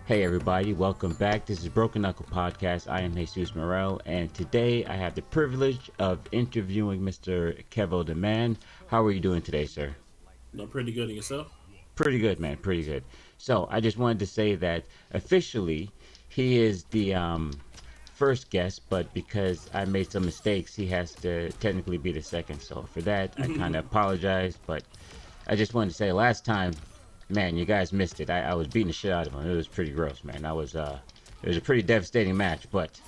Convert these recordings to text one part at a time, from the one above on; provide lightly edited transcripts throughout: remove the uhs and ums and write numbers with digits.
Hey everybody, welcome back. This is Broken Knuckle Podcast. I am Jesus Morel, and today I have the privilege of interviewing Mr. Kevodaman. How are you doing today, sir? No, pretty good in yourself. Pretty good, man. Pretty good. So I just wanted to say that officially he is the first guest, but because I made some mistakes, he has to technically be the second. So for that, I kind of apologize, but I just wanted to say last time, man, you guys missed it. I was beating the shit out of him. It was pretty gross, man. It was a pretty devastating match, but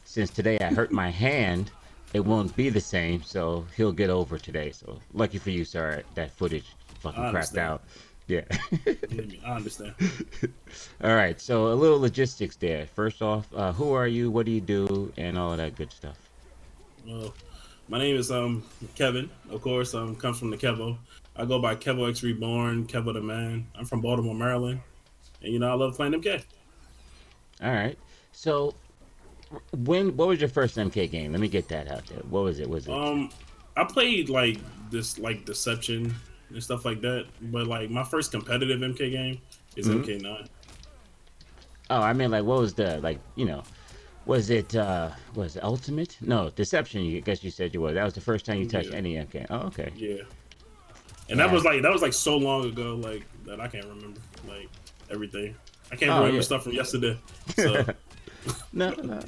since today I hurt my hand, it won't be the same, so he'll get over today. So lucky for you, sir, that footage fucking I crapped understand. out. Yeah. Believe me, I understand. All right, so a little logistics there. First off, who are you? What do you do? And all of that good stuff. Well, my name is Kevin. Of course, comes from the Kevo. I go by Kevo X Reborn, Kevo the Man. I'm from Baltimore, Maryland, and I love playing MK. All right. So what was your first MK game? Let me get that out there. What was it? Was it? Um, I played like this, like Deception and stuff like that. But like my first competitive MK game is Mhm. MK9. Oh, I mean, like, what was the like? Was it Ultimate? No, Deception. I guess you said you was. That was the first time you touched Yeah, any MK. Oh, okay. yeah. And that Yeah. was like so long ago, like that I can't remember like everything. I can't Oh, remember yeah. stuff from yesterday. So No, no.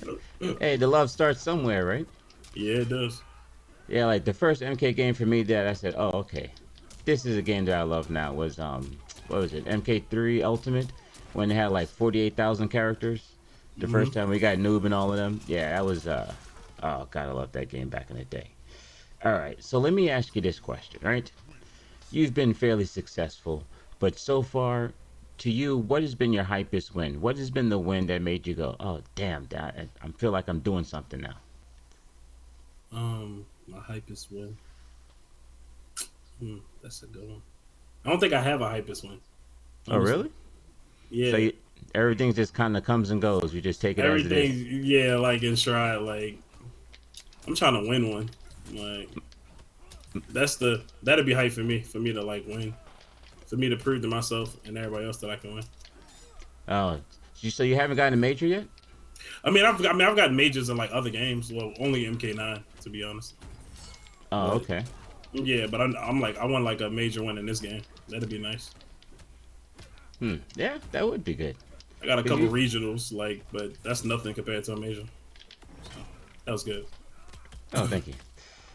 Hey, the love starts somewhere, right? yeah, it does. Yeah, like the first MK game for me that I said, oh, okay, this is a game that I love now. Was what was it? MK3 Ultimate, when they had like 48,000 characters. The Hmm. first time we got Noob and all of them. Yeah, that was oh god, I love that game back in the day. All right, so let me ask you this question, right? You've been fairly successful, but so far, to you, what has been your hypest win? What has been the win that made you go, "Oh, damn, I feel like I'm doing something now." My hypest win. That's a good one. I don't think I have a hypest win, Oh, honestly. really? So Yeah, everything just kind of comes and goes. You just take it as it everything. is. Yeah, like in stride. Like I'm trying to win one. Like that'd be hype for me to like win, for me to prove to myself and everybody else that I can win. Oh, so you haven't gotten a major yet? I've got majors in like other games. Well, only MK9 to be honest. Oh, But okay. yeah, but I'm like I want like a major win in this game. That'd be nice. Yeah, that would be good. I got a Cause couple you. regionals, like, but that's nothing compared to a major. So that was good. Oh, thank you.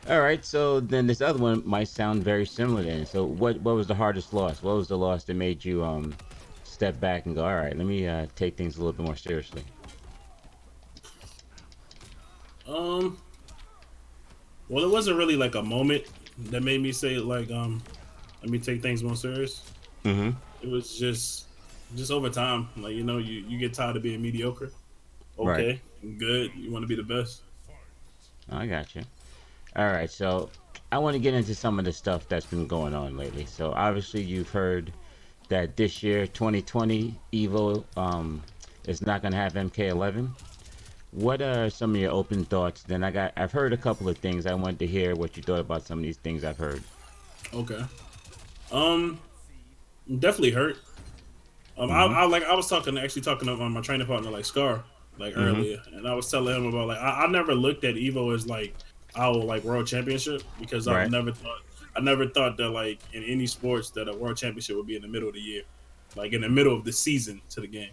All right. So then this other one might sound very similar. Then, so what was the hardest loss? What was the loss that made you step back and go, all right, let me take things a little bit more seriously. Um, well, it wasn't really like a moment that made me say like let me take things more serious. Mm-hmm. It was just over time. Like you get tired of being mediocre. Right. Okay, good. You want to be the best. I got you. All right. So I want to get into some of the stuff that's been going on lately. So obviously you've heard that this year, 2020, Evo is not going to have MK11. What are some of your open thoughts? Then I've heard a couple of things. I wanted to hear what you thought about some of these things I've heard. Okay. Um, definitely hurt. Mm-hmm. I was talking to my training partner like Scar like Mm-hmm. earlier, and I was telling him about like I never looked at Evo as like our like world championship because Right. I never thought that like in any sports that a world championship would be in the middle of the year, like in the middle of the season to the game.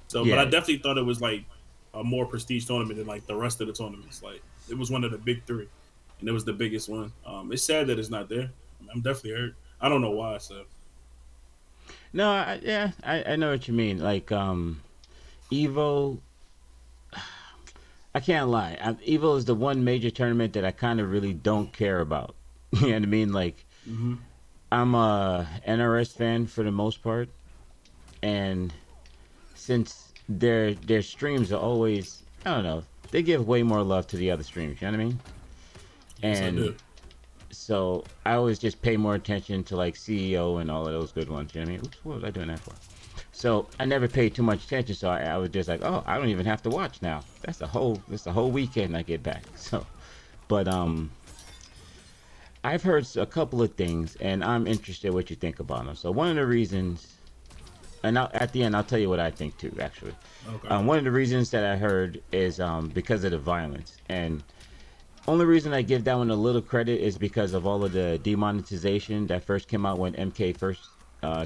So, but I Yeah. definitely thought it was like a more prestige tournament than like the rest of the tournaments. Like it was one of the big three, and it was the biggest one. It's sad that it's not there. I'm definitely hurt. I don't know why. So No. I know what you mean. Like Evo. I can't lie. Evo is the one major tournament that I kind of really don't care about. You know what I mean? Like mm-hmm. I'm a NRS fan for the most part, and since their streams are always, I don't know, they give way more love to the other streams. You know what I mean? Yes, I And do. so I always just pay more attention to like CEO and all of those good ones. You know what I mean? Oops, what was I doing that for? So I never paid too much attention. So I was just like, oh, I don't even have to watch now. That's the whole weekend I get back. So, but I've heard a couple of things, and I'm interested what you think about them. So one of the reasons and at the end, I'll tell you what I think too. Actually, Okay. one of the reasons that I heard is because of the violence, and only reason I give that one a little credit is because of all of the demonetization that first came out when MK first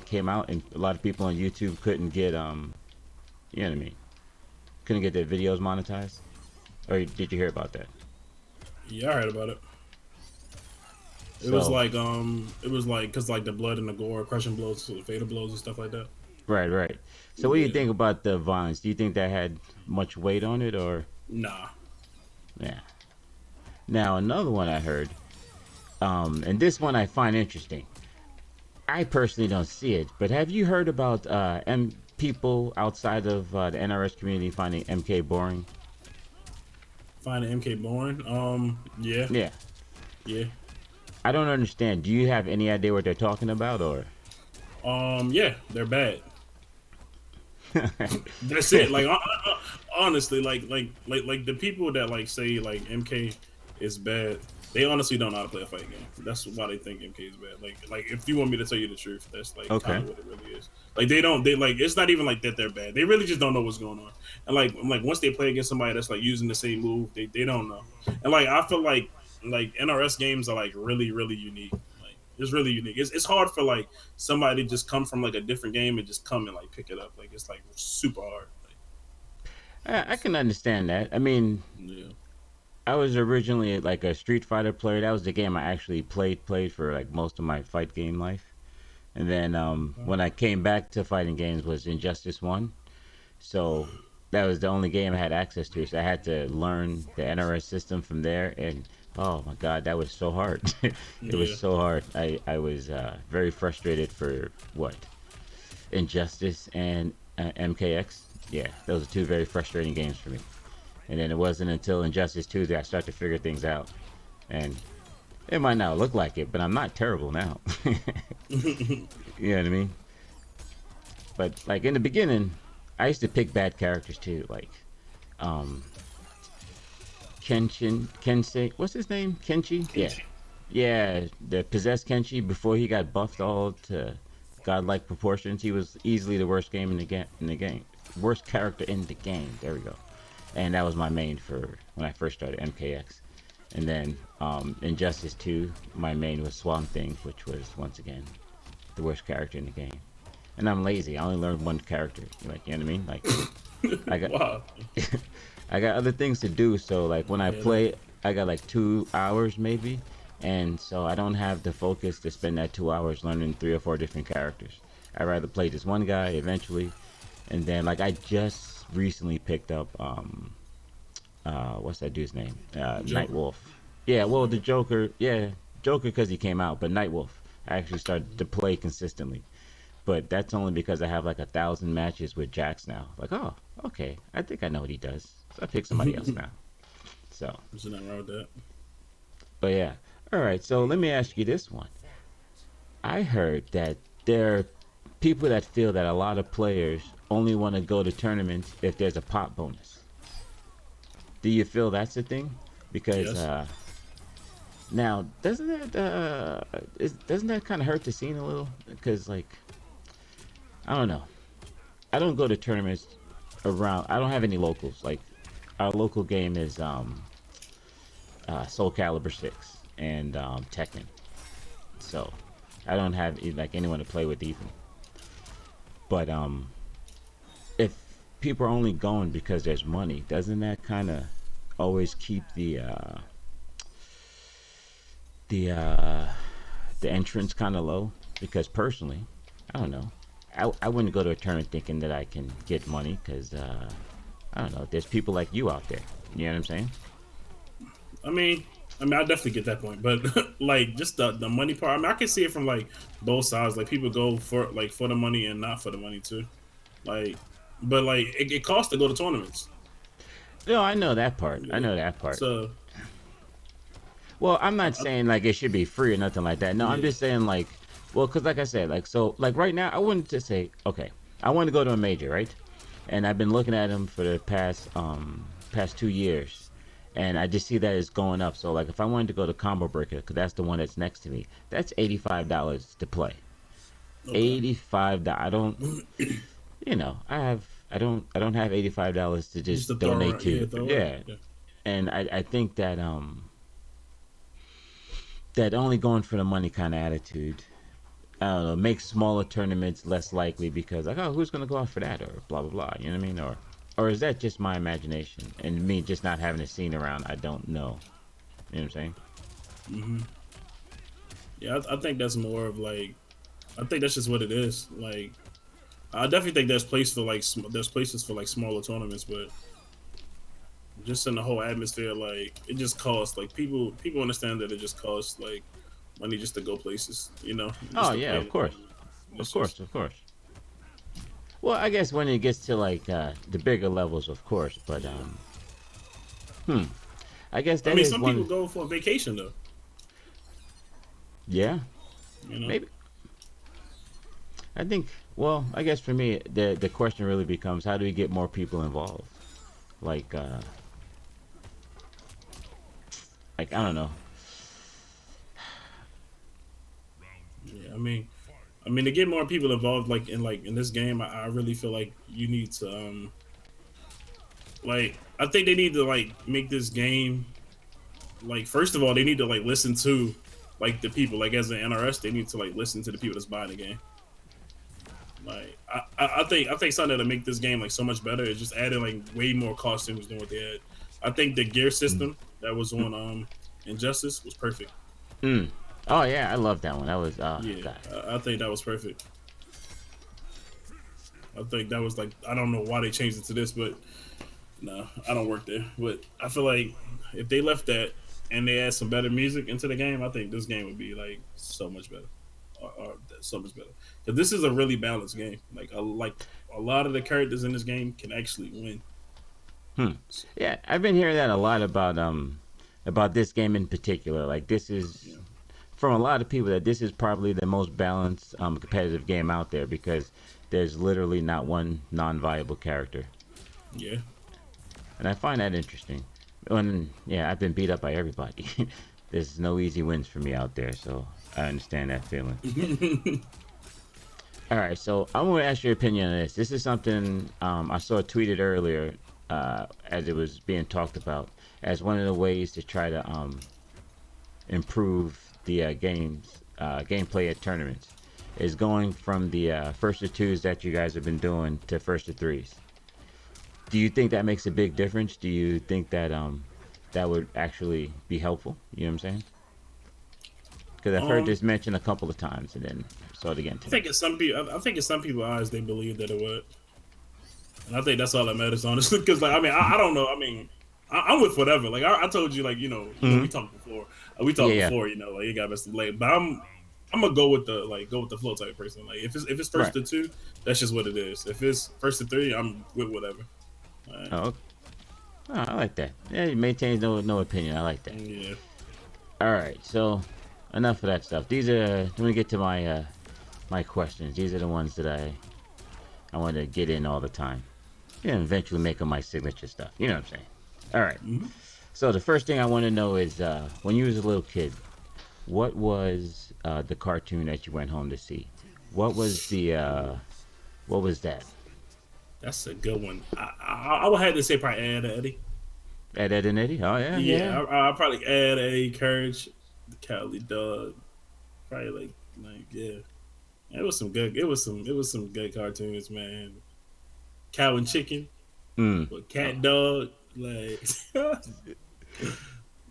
came out, and a lot of people on YouTube couldn't get you know what I mean, couldn't get their videos monetized. Or did you hear about that? Yeah, I heard about it. So It was like because like the blood and the gore, crushing blows, fatal blows, and stuff like that. right, right. So what do you Yeah. think about the violence? Do you think that had much weight on it, or Nah. yeah? Now another one I heard, and this one I find interesting. I personally don't see it, but have you heard about people outside of the NRS community finding MK boring? Finding MK boring. Yeah. Yeah, Yeah. I don't understand. Do you have any idea what they're talking about, or? Yeah. They're bad. That's it. Like honestly, like the people that like say like MK is bad, they honestly don't know how to play a fight game. That's why they think MK is bad. Like if you want me to tell you the truth, that's like kind Okay. of what it really is. Like they don't they like it's not even like that they're bad. They really just don't know what's going on. And like once they play against somebody that's like using the same move, they don't know. And like I feel like NRS games are like really unique. Like it's really unique. It's hard for like somebody to just come from like a different game and just come and like pick it up. Like it's like super hard. Like, I can understand that. I mean, yeah. I was originally like a Street Fighter player. That was the game I actually played for like most of my fight game life. And then when I came back to fighting games was Injustice One. So that was the only game I had access to. So I had to learn the NRS system from there. And oh my God, that was so hard. It was Yeah. so hard. I was very frustrated for what Injustice and MKX. Yeah, those are two very frustrating games for me. And then it wasn't until Injustice 2 that I started to figure things out. And it might not look like it, but I'm not terrible now. You know what I mean? But like in the beginning, I used to pick bad characters too, like um Kensei, what's his name? Kenshi? Yeah. Kenshi. Yeah, the possessed Kenshi before he got buffed all to godlike proportions, he was easily the worst game in the game. Worst character in the game. There we go. And that was my main for when I first started MKX. And then Injustice 2, my main was Swamp Thing, which was once again the worst character in the game. And I'm lazy. I only learned one character. Like, you know what I mean? Like I got Wow. I got other things to do, so like when I Yeah. That, play I got like 2 hours maybe. And so I don't have the focus to spend that 2 hours learning 3 or 4 different characters. I'd rather play this one guy eventually. And then like I just recently picked up what's that dude's name? Joker. Nightwolf. Yeah, well, the Joker. Yeah, Joker because he came out, but Nightwolf. I actually started to play consistently, but that's only because I have like 1,000 matches with Jax now. Like, oh, okay, I think I know what he does. So I pick somebody else now. So, There's nothing wrong with that. but yeah. All right. So let me ask you this one. I heard that there are people that feel that a lot of players only want to go to tournaments if there's a pot bonus. Do you feel that's a thing? Because Yes. now doesn't that kind of hurt the scene a little? Because like I don't know, I don't go to tournaments around. I don't have any locals. Like our local game is Soul Calibur 6 and Tekken. So I don't have like anyone to play with even. But if people are only going because there's money, doesn't that kind of always keep the uh, the entrance kind of low? Because personally, I don't know. I wouldn't go to a tournament thinking that I can get money because I don't know. There's people like you out there. You know what I'm saying? I mean, I definitely get that point, but like just the money part. I mean, I can see it from like both sides. Like people go for the money and not for the money too. Like, but like it costs to go to tournaments. No, I know that part. I Yeah. know that part. So Well, I'm not I, saying like it should be free or nothing like that. No, I'm yeah, just saying like, well, because like I said, like so, like right now, I wouldn't just say, okay, I want to go to a major, right? And I've been looking at them for the past 2 years, and I just see that it's going up. So like, if I wanted to go to Combo Breaker, because that's the one that's next to me, that's $85 to play. okay. $85. I don't. I don't have $85 to Just to just throw donate around, yeah, to. throw around. Yeah, Yeah. and I think that that only going for the money kind of attitude, I don't know, makes smaller tournaments less likely because like, oh, who's gonna go out for that or blah blah blah. You know what I mean? Or is that just my imagination and me just not having a scene around? I don't know. You know what I'm saying? Hmm. Yeah, I think that's more of like, I think that's just what it is. Like, I definitely think there's places for like smaller tournaments, but just in the whole atmosphere, like it just costs like people understand that it just costs like money just to go places, Oh just to yeah, play of in a course, tournament. of It's course, just, of course. Well, I guess when it gets to like the bigger levels, of course. But yeah. hmm, I guess I that mean, is some people one. go for a vacation though. Yeah, You know, maybe. I think. Well, I guess for me, the question really becomes how do we get more people involved? Like like I don't know. yeah. I mean, to get more people involved, like in this game, I really feel like you need to like I think they need to like make this game like first of all they need to like listen to like the people like as an NRS they need to like listen to the people that's buying the game. Like I think something that'll make this game like so much better is just adding like way more costumes than what they had. I think the gear Mm. system that was on Injustice was perfect. Mm. Oh yeah, I love that one. That was Yeah, God. I think that was perfect. I think that was like I don't know why they changed it to this, but no, I don't work there. But I feel like if they left that and they add some better music into the game, I think this game would be like so much better, or so much better. Because this is a really balanced game. Like a lot of the characters in this game can actually win. Hmm. So, Yeah, I've been hearing that a lot about this game in particular. Like this yeah, is from a lot of people that this is probably the most balanced competitive game out there because there's literally not one non-viable character, yeah. and I find that interesting. When yeah, I've been beat up by everybody. There's no easy wins for me out there, so I understand that feeling. All right, so I'm going to ask your opinion on this. This is something I saw tweeted earlier as it was being talked about as one of the ways to try to improve the gameplay at tournaments is going from the first to twos that you guys have been doing to first to threes. Do you think that makes a big difference? Do you think that that would actually be helpful? You know what I'm saying? Because I've heard um, this mentioned a couple of times and then saw it again I today. think in some people, I think in some people's eyes, they believe that it would, and I think that's all that matters, honestly. Because like, I mean, I don't know. I mean, I'm with whatever. Like I told you, like we Mm-hmm. talked before. We Yeah, talked yeah, before. Like you got best of late, but I'm gonna go with the flow type person. Like if it's first right. to two, that's just what it is. If it's first to three, I'm with whatever. All right. Oh, oh, I like that. Yeah, it maintains no opinion. I like that. Yeah. All right, so enough of that stuff. These are let me get to my questions. These are the ones that I want to get in all the time. Yeah, and eventually make them my signature stuff. You know what I'm saying? All right. Mm-hmm. So the first thing I want to know is when you was a little kid, what was the cartoon that you went home to see? What was the what was that? That's a good one. I would have to say probably Ed Eddie. Ed, Ed and Eddie? Oh yeah, yeah. Yeah, I probably Ed Eddie, Courage, the Cowardly Dog. Probably like yeah. It was some good cartoons, man. Cow and Chicken, Mm. or Oh, Cat Dog. Like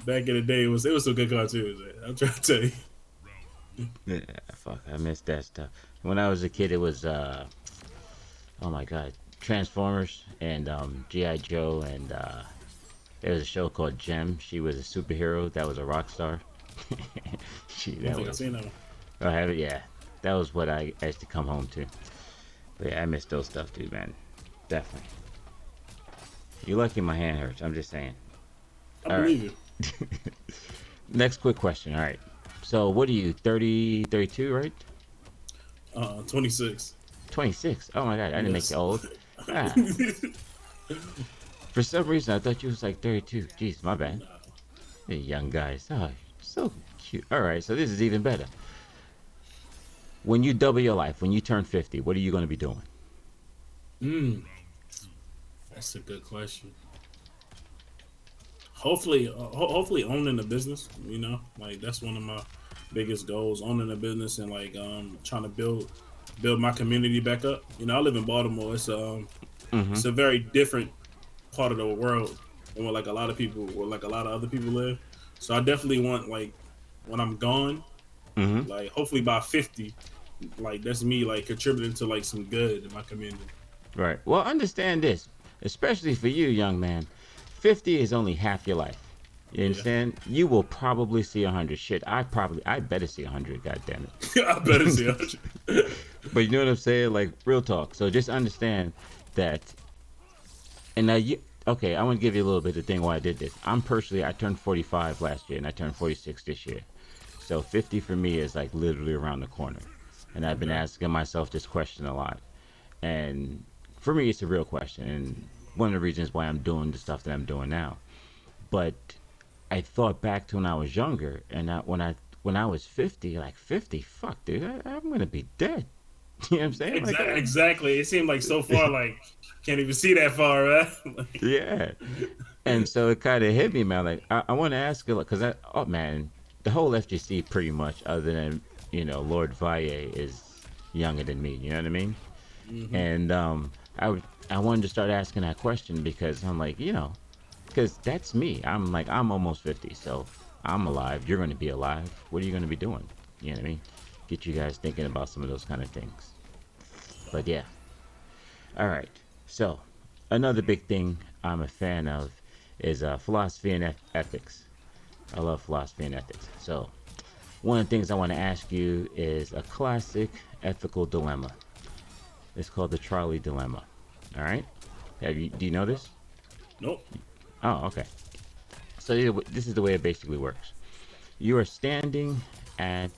back in the day, it was some good cartoons. Man. I'm trying to tell you. yeah. Fuck, I missed that stuff. When I was a kid, it was oh my god, Transformers and GI Joe, and there was a show called Gem. She was a superhero that was a rock star. I don't That think I've was seen that one. I have it. Yeah, that was what I used to come home to. But yeah, I miss those stuff too, man. Definitely. You're lucky my hand hurts. I'm just saying. I All right. believe you. Next quick question. All right. So what are you? 30, 32, right? 26. 26. Oh my god, I didn't make you Yes. old. Ah, for some reason I thought you was like 32. Jeez, my bad. Nah. Hey, young guys. Oh, so cute. All right, so this is even better. When you double your life, when you turn 50, what are you going to be doing? Mm, that's a good question. Hopefully owning a business. Like that's one of my biggest goals: owning a business and like trying to build my community back up. I live in Baltimore. Mm-hmm. It's a very different part of the world than what like a lot of people or like a lot of other people live. So I definitely want like when I'm gone, Mm-hmm. like hopefully by 50, like that's me like contributing to like some good in my community. Right. Well, understand this, especially for you, young man. 50 is only half your life. You Yeah, understand? You will probably see 100. Shit, I better see 100. God damn I better see. it. But you know what I'm saying? Like real talk. So just understand that. And now you. Okay, I want to give you a little bit of thing why I did this. I turned 45 last year, and I turned 46 this year. So 50 for me is like literally around the corner. And I've been Okay. asking myself this question a lot. And for me, it's a real question. And one of the reasons why I'm doing the stuff that I'm doing now. But I thought back to when I was younger, and when I was 50, like 50, fuck, dude, I'm gonna be dead. You know what I'm saying? Like, Exactly. It seemed like so far, like can't even see that far, right? Like, yeah. And so it kind of hit me, man. Like, I want to ask you, because oh man, the whole FGC pretty much, other than Lord Valle is younger than me. You know what I mean? hmm And I wanted to start asking that question because I'm like, because that's me. I'm almost 50, so I'm alive. You're going to be alive. What are you going to be doing? You know what I mean? Get you guys thinking about some of those kind of things. But yeah, all right. So another big thing I'm a fan of is philosophy and ethics. I love philosophy and ethics. So one of the things I want to ask you is a classic ethical dilemma. It's called the trolley dilemma. All right. Do you know this? Nope. Oh, okay. So this is the way it basically works. You are standing at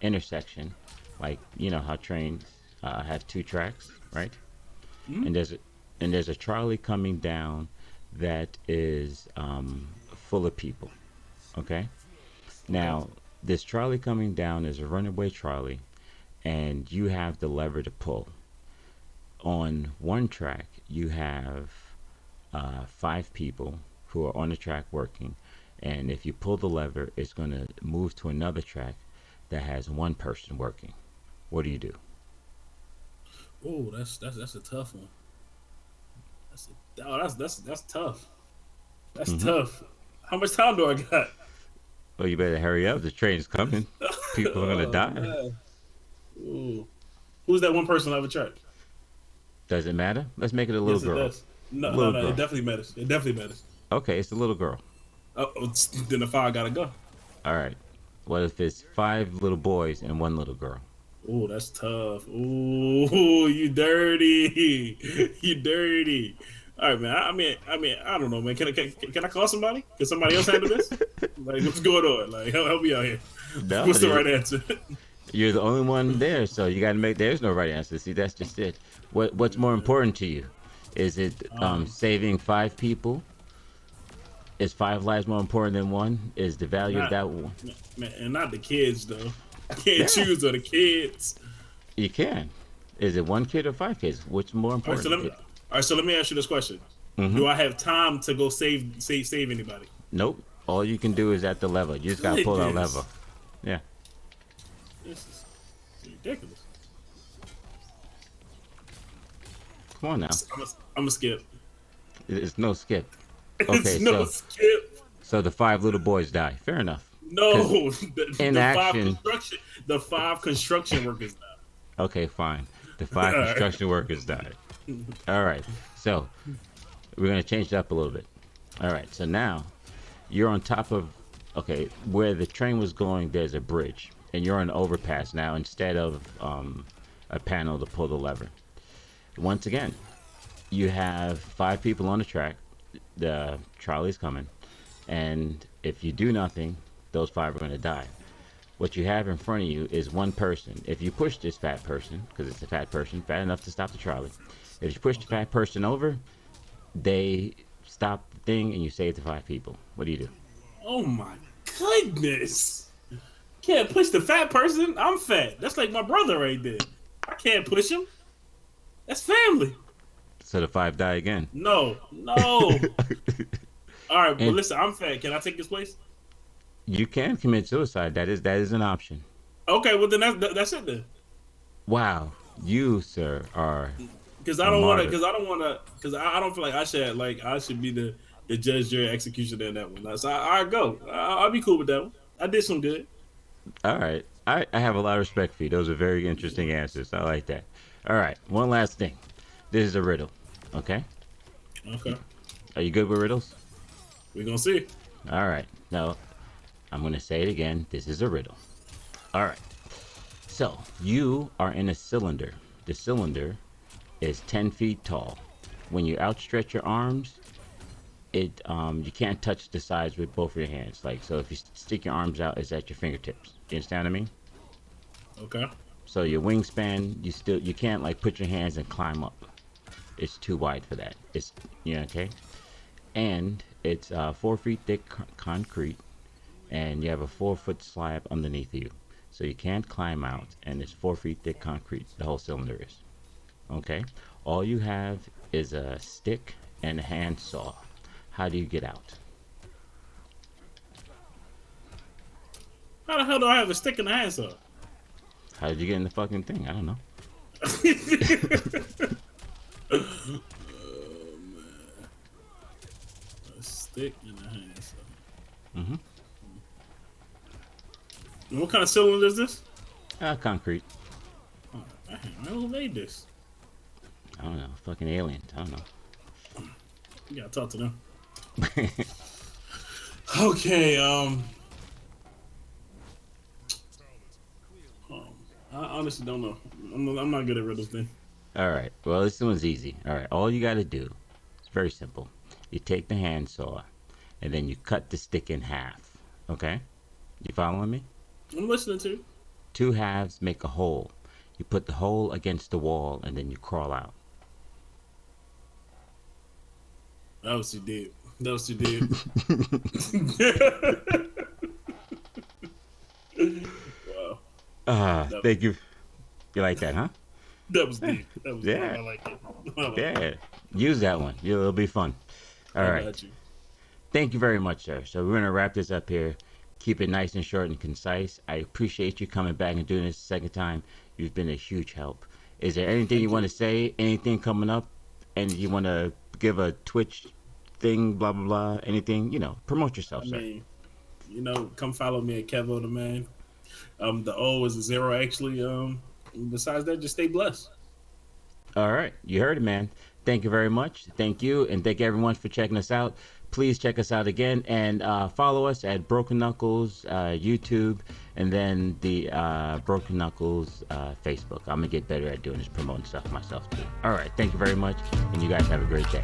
intersection, like how trains have two tracks, right? hmm And there's a trolley coming down that is full of people. Okay. Okay. Now this trolley coming down is a runaway trolley, and you have the lever to pull. On one track, you have five people who are on the track working, and if you pull the lever, it's going to move to another track that has one person working. What do you do? Oh, that's a tough one. That's tough. That's Mm-hmm. tough. How much time do I got? Well, you better hurry up. The train's coming. People are going to Oh die. man. Ooh. Who's that one person I've checked? Does it matter? Let's make it a little Yes, it girl. does. No, no, Little no. It girl. definitely matters. It definitely matters. Okay, it's a little girl. Then the fire gotta go. All right. What if it's five little boys and one little girl? Oh, that's tough. Ooh, you dirty. You dirty. All right, man. I mean, I don't know, man. Can I call somebody? Can somebody else handle this? Like, what's going on? Like, help me out here. No, What's the right answer? you're the only one there, so you got to make. There's no right answer. See, that's just it. What's more important to you? Is it um, saving five people? Is five lives more important than one? Is the value of not that one? man, and not the kids though. I can't Yeah, choose the kids. you can. Is it one kid or five kids? Which more All right, so let important? me. All right, so let me ask you this question: Mm-hmm. Do I have time to go save anybody? Nope. All you can do is at the lever. You just got to pull that lever. Goodness, Yeah. this is ridiculous. Come on now. I'm a skip. It's no skip. It's Okay, no skip. so the five little boys die. Fair enough. Because No, in action. the five construction workers Okay, fine. The now. five All right. construction workers died. All right. So we're gonna change it up a little bit. All right. So now you're on top of okay where the train was going. There's a bridge, and you're on an overpass now instead of a panel to pull the lever. Once again, you have five people on the track. The trolley's coming, and if you do nothing, those five are gonna die. What you have in front of you is one person. If you push this fat person, because it's a fat person, fat enough to stop the trolley, if you push the Okay. fat person over, they stop the thing and you save the five people. What do you do? Oh my goodness! Can't push the fat person. I'm fat. That's like my brother right there. I can't push him. That's family. So the 5 die again. No, no. All right, but And listen, I'm fat. Can I take his place? you can commit suicide. That is an option. Okay, well then that's it then. Wow, you sir are Because a martyr. I don't feel like I should be the judge, jury, executioner in that one. So I go. I'll be cool with that one. I did some good. All right. I have a lot of respect for you. Those are very interesting answers. I like that. All right. One last thing. This is a riddle. Okay. Okay, Are you good with riddles? we're gonna see. All right. Now, I'm going to say it again. This is a riddle. All right. So, you are in a cylinder. The cylinder is 10 feet tall. When you outstretch your arms, you can't touch the sides with both of your hands. Like, so if you stick your arms out, it's at your fingertips. You understand what I mean? Okay. So your wingspan, you can't like put your hands and climb up. It's too wide for that. It's okay. And it's 4 feet thick concrete, and you have a 4 foot slab underneath you, so you can't climb out. And it's 4 feet thick concrete. The whole cylinder is okay. All you have is a stick and a handsaw. How do you get out? How the hell do I have a stick in the handsaw? How did you get in the fucking thing? I don't know. A stick in the handsaw. Mm-hmm. What kind of cylinder is this? Concrete. Oh, man, who made this? I don't know. Fucking aliens. I don't know. You gotta talk to them. Okay. I honestly don't know. I'm not good at riddles then. All right. Well, this one's easy. All right. All you got to do, it's very simple. You take the handsaw, and then you cut the stick in half. Okay? You following me? I'm listening to you. 2 halves make a hole. You put the hole against the wall, and then you crawl out. That was too deep. That was too deep. Wow. Thank you. You like that, huh? That was deep. That was Yeah. deep. I like it. I like Yeah. it. Use that one. It'll be fun. All I right. got you. Thank you very much, sir. So we're gonna wrap this up here. Keep it nice and short and concise. I appreciate you coming back and doing this a second time. You've been a huge help. Is there anything you want to say? Anything coming up? And you want to give a Twitch thing? Blah blah blah. Anything? Promote yourself, I sir. mean, come follow me at Kevodaman. The O is a 0 actually. Besides that, just stay blessed. All right, you heard it, man. Thank you very much. Thank you, and thank everyone for checking us out. Please check us out again and follow us at Broken Knuckles YouTube, and then the Broken Knuckles Facebook. I'm gonna get better at doing this, promoting stuff myself too. All right, thank you very much, and you guys have a great day.